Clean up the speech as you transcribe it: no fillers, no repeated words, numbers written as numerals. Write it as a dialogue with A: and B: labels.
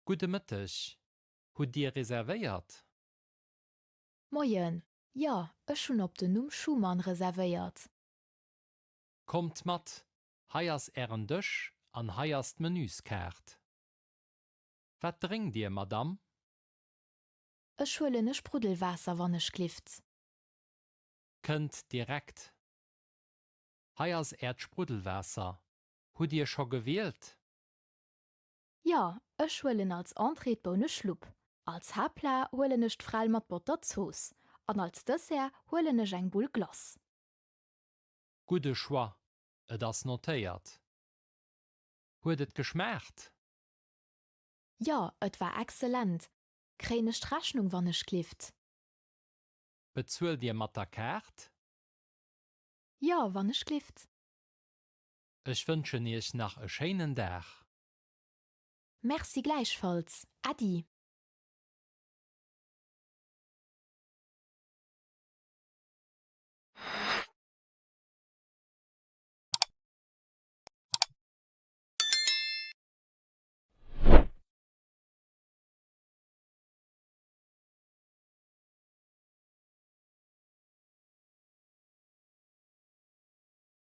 A: Gute Mittag. Hut Dir reservéiert?
B: Moien, ja, ech schon op den Numm Schumann reservéiert.
A: Kommt mat, heiers Ären Dëch an heierst Menüskärt. Wat drinkt Dir, Madame?
B: Ech schwëllene Sprudelwasser wannnech klift.
A: Kënnt direkt. Heiers Sprudelwasser. Hut Dir scho gewählt?
B: Ja, ech schwëllen als Entreet boune Schlupp. Als Hapla huelennecht Frall mat Butterzoos. An als Dessert huelennech eng Bull Glas.
A: Gute Choix. Et ass notéiert. Huet et geschmert?
B: Ja, et war exzellent. Kränecht Rechnung wannnech klift.
A: Bezuel Dir mat der Kärt?
B: Ja, wannnech klift.
A: Ech wënschen Iech nach e schéinen Dach.
B: Merci gleichfalls. Adi.